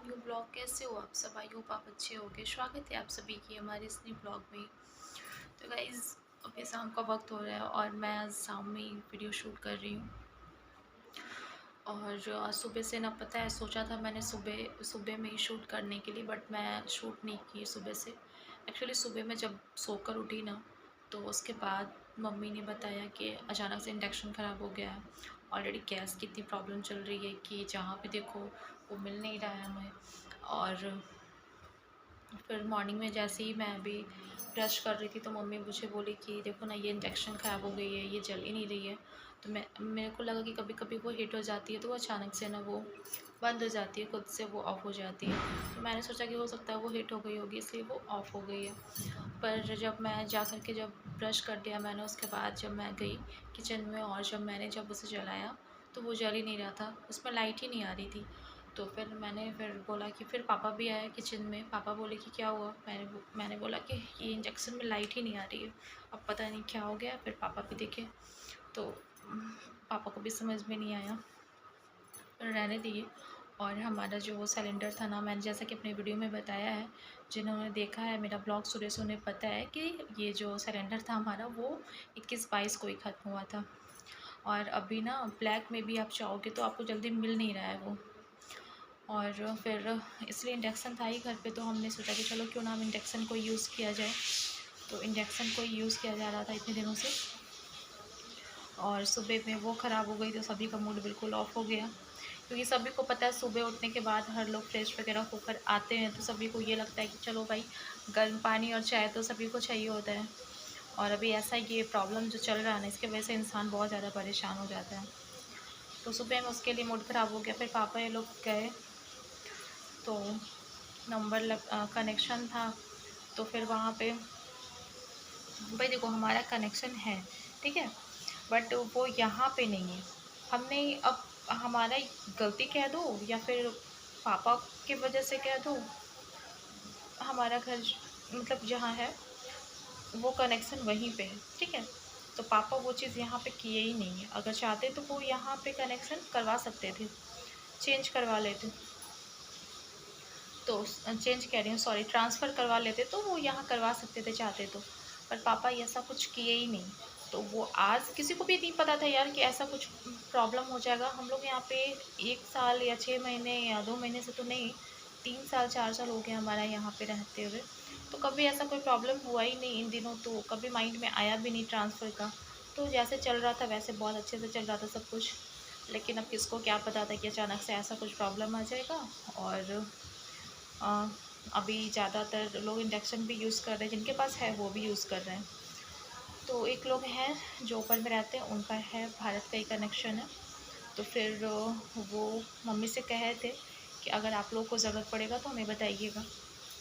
New blog. कैसे हो आप सब? आई होप आप अच्छे होंगे। स्वागत है आप सभी की हमारे इस न्यू ब्लॉग में। तो गाइज़, अभी शाम का वक्त हो रहा है और मैं आज शाम में ही वीडियो शूट कर रही हूँ। और जो आज सुबह से ना, पता है, सोचा था मैंने सुबह सुबह में ही शूट करने के लिए, बट मैं शूट नहीं की सुबह से। एक्चुअली सुबह में जब सोकर उठी ना, तो उसके बाद मम्मी ने बताया कि अचानक से इंडक्शन ख़राब हो गया है। ऑलरेडी गैस की इतनी प्रॉब्लम चल रही है कि जहाँ पे देखो वो मिल नहीं रहा है हमें। और फिर मॉर्निंग में जैसे ही मैं अभी ब्रश कर रही थी तो मम्मी मुझे बोली कि देखो ना, ये इंडक्शन ख़राब हो गई है, ये जल ही नहीं रही है। तो मेरे को लगा कि कभी कभी वो हीट हो जाती है तो वो अचानक से ना वो बंद हो जाती है, खुद से वो ऑफ़ हो जाती है। तो मैंने सोचा कि हो सकता है वो हीट हो गई होगी इसलिए वो ऑफ़ हो गई है। पर जब मैं जा कर के जब ब्रश कर दिया मैंने, उसके बाद जब मैं गई किचन में और जब उसे जलाया तो वो जल ही नहीं रहा था, उसमें लाइट ही नहीं आ रही थी। तो फिर बोला कि फिर पापा भी आए किचन में। पापा बोले कि क्या हुआ? मैंने बोला कि ये इंडक्शन में लाइट ही नहीं आ रही है, अब पता नहीं क्या हो गया। फिर पापा भी देखे तो पापा को भी समझ में नहीं आया, पर रहने दिए। और हमारा जो वो सिलेंडर था ना, मैंने जैसा कि अपने वीडियो में बताया है, जिन्होंने देखा है मेरा ब्लॉग शुरू से उन्हें पता है कि ये जो सिलेंडर था हमारा वो 21-22 को ही ख़त्म हुआ था। और अभी ना ब्लैक में भी आप चाहोगे तो आपको जल्दी मिल नहीं रहा है वो। और फिर इसलिए इंडक्शन था ही घर पे, तो हमने सोचा कि चलो क्यों ना हम इंडक्शन को यूज़ किया जाए। तो इंडक्शन को ही यूज़ किया जा रहा था इतने दिनों से। और सुबह में वो ख़राब हो गई तो सभी का मूड बिल्कुल ऑफ हो गया, क्योंकि सभी को पता है सुबह उठने के बाद हर लोग फ्रेश वगैरह होकर आते हैं तो सभी को ये लगता है कि चलो भाई, गर्म पानी और चाय तो सभी को चाहिए होता है। और अभी ऐसा ये प्रॉब्लम जो चल रहा है ना, इसकी वजह से इंसान बहुत ज़्यादा परेशान हो जाता है। तो सुबह में उसके लिए मूड ख़राब हो गया। फिर पापा ये लोग गए तो कनेक्शन था। तो फिर वहाँ पे भाई देखो, हमारा कनेक्शन है, ठीक है, बट वो यहाँ पे नहीं है। हमने अब हमारा गलती कह दो या फिर पापा की वजह से कह दो, हमारा घर मतलब जहाँ है वो कनेक्शन वहीं पे है, ठीक है। तो पापा वो चीज़ यहाँ पे किए ही नहीं है। अगर चाहते तो वो यहाँ पे कनेक्शन करवा सकते थे, चेंज करवा लेते। तो चेंज कह रही हूँ, सॉरी, ट्रांसफ़र करवा लेते तो वो यहाँ करवा सकते थे चाहते तो। पर पापा ऐसा कुछ किए ही नहीं। तो वो आज किसी को भी नहीं पता था यार कि ऐसा कुछ प्रॉब्लम हो जाएगा। हम लोग यहाँ पे 1 साल या 6 महीने या 2 महीने से तो नहीं, 3 साल 4 साल हो गए हमारा यहाँ पे रहते हुए। तो कभी ऐसा कोई प्रॉब्लम हुआ ही नहीं इन दिनों, तो कभी माइंड में आया भी नहीं ट्रांसफ़र का। तो जैसे चल रहा था वैसे बहुत अच्छे से चल रहा था सब कुछ। लेकिन अब किसको क्या पता था कि अचानक से ऐसा कुछ प्रॉब्लम आ जाएगा। और अ, अभी ज़्यादातर लोग इंडक्शन भी यूज़ कर रहे हैं, जिनके पास है वो भी यूज़ कर रहे हैं। तो एक लोग हैं जो ऊपर में रहते हैं, उनका है भारत का ही कनेक्शन है। तो फिर वो मम्मी से कहे थे कि अगर आप लोगों को ज़रूरत पड़ेगा तो हमें बताइएगा।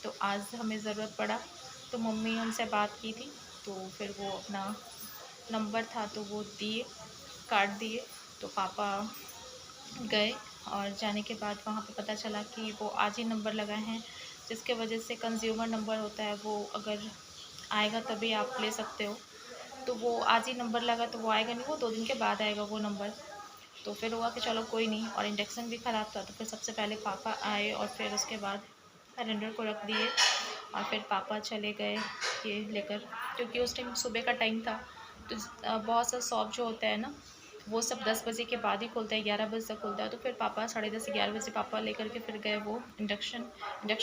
तो आज हमें ज़रूरत पड़ा तो मम्मी उनसे बात की थी। तो फिर वो अपना नंबर था तो वो दिए, कार्ड दिए। तो पापा गए और जाने के बाद वहाँ पे पता चला कि वो आज ही नंबर लगाए हैं, जिसके वजह से कंज्यूमर नंबर होता है वो अगर आएगा तभी आप ले सकते हो। तो वो आज ही नंबर लगा तो वो आएगा नहीं, वो 2 दिन के बाद आएगा वो नंबर। तो फिर हुआ कि चलो कोई नहीं, और इंडक्शन भी ख़राब था तो फिर सबसे पहले पापा आए और फिर उसके बाद सिलेंडर को रख दिए। और फिर पापा चले गए ये लेकर, क्योंकि उस टाइम सुबह का टाइम था। तो बहुत सा शॉप जो होता है ना, वो सब 10 बजे के बाद ही खुलता है, 11 बजे तक खुलता है। तो फिर पापा 10:30 11 बजे पापा लेकर के फिर गए वो इंडक्शन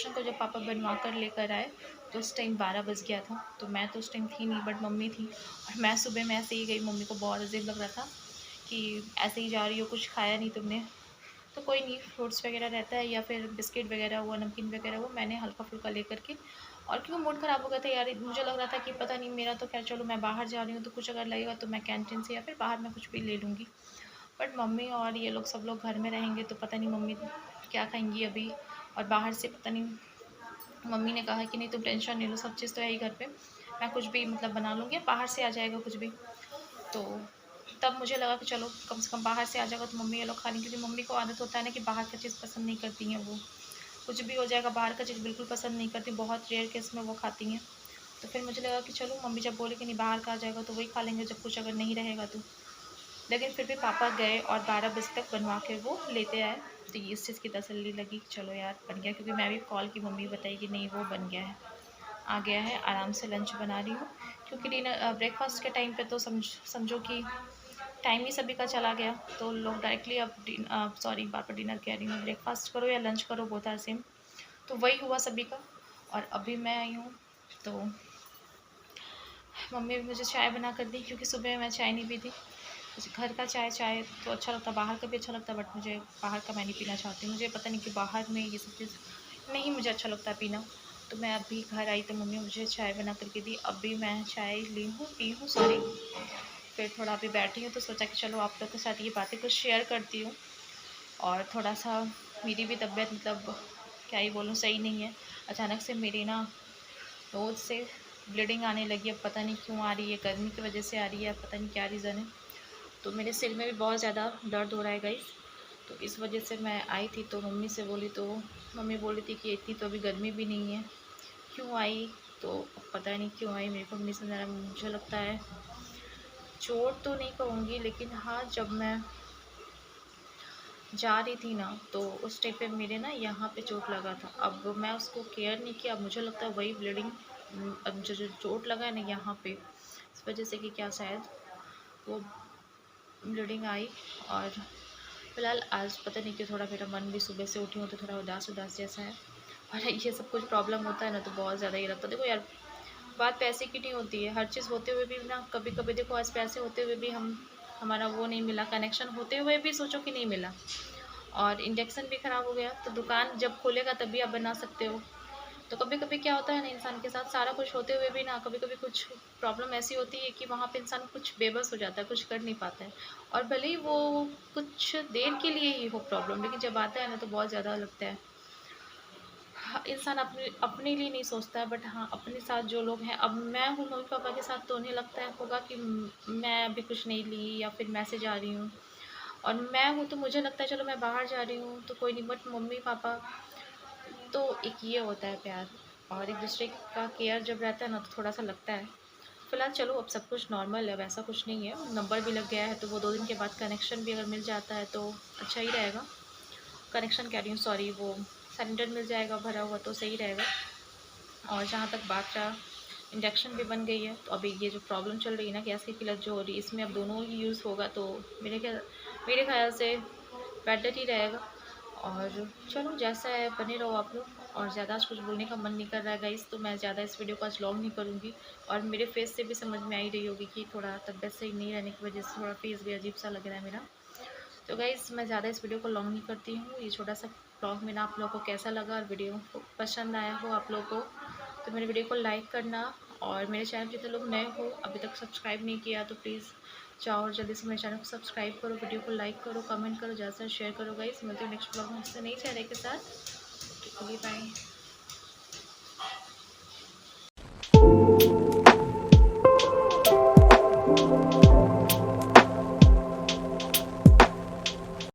को जब पापा बनवा कर लेकर आए तो उस टाइम 12 बज गया था। तो मैं तो उस टाइम थी नहीं, बट मम्मी थी। और मैं सुबह में ऐसे ही गई, मम्मी को बहुत अजीब लग रहा था कि ऐसे ही जा रही हो, कुछ खाया नहीं तुमने। तो कोई नहीं, फ्रूट्स वगैरह रहता है या फिर बिस्किट वगैरह हुआ, नमकीन वगैरह हुआ, मैंने हल्का फुल्का लेकर के। और क्यों मूड ख़राब हो गया था यार, मुझे लग रहा था कि पता नहीं, मेरा तो खैर चलो, मैं बाहर जा रही हूँ तो कुछ अगर लगेगा तो मैं कैंटीन से या फिर बाहर में कुछ भी ले लूँगी। बट मम्मी और ये लोग सब लोग घर में रहेंगे तो पता नहीं मम्मी क्या खाएंगी अभी। और बाहर से पता नहीं, मम्मी ने कहा कि नहीं तुम टेंशन नहीं लो, सब चीज़ तो है ही घर पे, मैं कुछ भी मतलब बना लूँगी, बाहर से आ जाएगा कुछ भी। तो तब मुझे लगा कि चलो कम से कम बाहर से आ जाएगा तो मम्मी ये लोग खा लेंगी, क्योंकि मम्मी को आदत होता है ना कि बाहर का चीज़ पसंद नहीं करती हैं वो। कुछ भी हो जाएगा, बाहर का चीज़ बिल्कुल पसंद नहीं करती, बहुत रेयर केस में वो खाती हैं। तो फिर मुझे लगा कि चलो मम्मी जब बोले कि नहीं बाहर का आ जाएगा तो वही खा लेंगे, जब कुछ अगर नहीं रहेगा तो। लेकिन फिर भी पापा गए और 12 बजे तक बनवा के वो लेते आए। तो ये इस चीज़ की तसल्ली लगी, चलो यार बन गया, क्योंकि मैं भी कॉल की मम्मी बताई कि नहीं वो बन गया है, आ गया है, आराम से लंच बना रही हूँ। क्योंकि डिनर ब्रेकफास्ट के टाइम पे तो समझो कि टाइम ही सभी का चला गया, तो लोग डायरेक्टली अब सॉरी बार बार डिनर कह रही हूँ, ब्रेकफास्ट करो या लंच करो, बोथ आर सेम। तो वही हुआ सभी का। और अभी मैं आई हूँ तो मम्मी भी मुझे चाय बना कर दी, क्योंकि सुबह मैं चाय नहीं पी थी। मुझे घर का चाय तो अच्छा लगता है, बाहर का भी अच्छा लगता है, बट मुझे बाहर का मैं नहीं पीना चाहती। मुझे पता नहीं कि बाहर में ये सब चीज़ नहीं मुझे अच्छा लगता पीना। तो मैं अभी घर आई तो मम्मी मुझे चाय बना करके दी, अभी मैं चाय ली हूँ, पी हूँ सॉरी। फिर थोड़ा अभी बैठी हूँ तो सोचा कि चलो आप लोग के साथ ये बातें कुछ शेयर करती हूँ। और थोड़ा सा मेरी भी तबीयत मतलब क्या ही बोलूँ, सही नहीं है। अचानक से मेरी ना रोज़ से ब्लीडिंग आने लगी, अब पता नहीं क्यों आ रही है, गर्मी की वजह से आ रही है, पता नहीं क्या रीज़न है। तो मेरे सिर में भी बहुत ज़्यादा दर्द हो रहा है गाइस। तो इस वजह से मैं आई थी तो मम्मी से बोली, तो मम्मी बोली थी कि इतनी तो अभी गर्मी भी नहीं है, क्यों आई। तो पता नहीं क्यों आई, मेरी को नहीं समझ आ रहा। मुझे लगता है चोट तो नहीं कहूँगी, लेकिन हाँ जब मैं जा रही थी ना तो उस टाइम पे मेरे ना यहाँ पे चोट लगा था। अब मैं उसको केयर नहीं किया, अब मुझे लगता है वही ब्लीडिंग, अब जो चोट लगा है ना यहाँ पे, इस वजह से कि क्या शायद वो ब्लीडिंग आई। और फिलहाल आज पता नहीं क्यों थोड़ा मेरा मन भी, सुबह से उठी हूँ तो थोड़ा उदास उदास जैसा है। और ये सब कुछ प्रॉब्लम होता है ना तो बहुत ज़्यादा ये लगता है। देखो यार, बात पैसे की नहीं होती है, हर चीज़ होते हुए भी ना कभी कभी देखो, आज पैसे होते हुए भी हम हमारा वो नहीं मिला, कनेक्शन होते हुए भी सोचो कि नहीं मिला, और इंजेक्शन भी ख़राब हो गया। तो दुकान जब खोलेगा तभी आप बना सकते हो। तो कभी कभी क्या होता है ना, इंसान के साथ सारा कुछ होते हुए भी ना कभी कभी कुछ प्रॉब्लम ऐसी होती है कि वहाँ पे इंसान कुछ बेबस हो जाता है, कुछ कर नहीं पाता है। और भले ही वो कुछ देर के लिए ही हो प्रॉब्लम, लेकिन जब आता है ना तो बहुत ज़्यादा लगता है। हाँ, इंसान अपने अपने लिए नहीं सोचता है, बट हाँ अपने साथ जो लोग हैं, अब मैं हूँ मम्मी पापा के साथ तो उन्हें लगता है होगा कि मैं अभी कुछ नहीं ली या फिर मैसेज आ रही हूँ। और मैं हूँ तो मुझे लगता है चलो मैं बाहर जा रही हूँ तो कोई नहीं, बट मम्मी पापा तो एक ये होता है प्यार, और एक दूसरे का केयर जब रहता है ना तो थोड़ा सा लगता है। फिलहाल चलो अब सब कुछ नॉर्मल है, वैसा कुछ नहीं है, नंबर भी लग गया है तो वो 2 दिन के बाद कनेक्शन भी अगर मिल जाता है तो अच्छा ही रहेगा। कनेक्शन कह रही हूँ सॉरी, वो सिलेंडर मिल जाएगा भरा हुआ तो सही रहेगा। और जहाँ तक बात रहा, इंडक्शन भी बन गई है, तो अभी ये जो प्रॉब्लम चल रही है ना गैस की किल्लत जो हो रही है, इसमें अब दोनों ही यूज़ होगा तो मेरे ख्याल से बेटर ही रहेगा। और चलो जैसा है बने रहो आप लोग। और ज़्यादा आज कुछ बोलने का मन नहीं कर रहा है गाइस, तो मैं ज़्यादा इस वीडियो को आज लॉन्ग नहीं करूँगी। और मेरे फेस से भी समझ में आ ही रही होगी कि थोड़ा तबीयत सही नहीं रहने की वजह से थोड़ा फेस भी अजीब सा लग रहा है मेरा। तो गाइस मैं ज़्यादा इस वीडियो को लॉन्ग नहीं करती हूँ, ये छोटा सा ब्लॉग मेरा आप लोगों को कैसा लगा और वीडियो को पसंद आया हो आप लोगों को तो मेरे वीडियो को लाइक करना। और मेरे चैनल जितने लोग नए हो अभी तक सब्सक्राइब नहीं किया तो प्लीज़ जाओ और जल्दी से मेरे चैनल को सब्सक्राइब करो, वीडियो को लाइक करो, कमेंट करो, ज़्यादा से शेयर करो। गाइस मिलते हैं नेक्स्ट ब्लॉग में इससे नई चेहरे के साथ। बाय।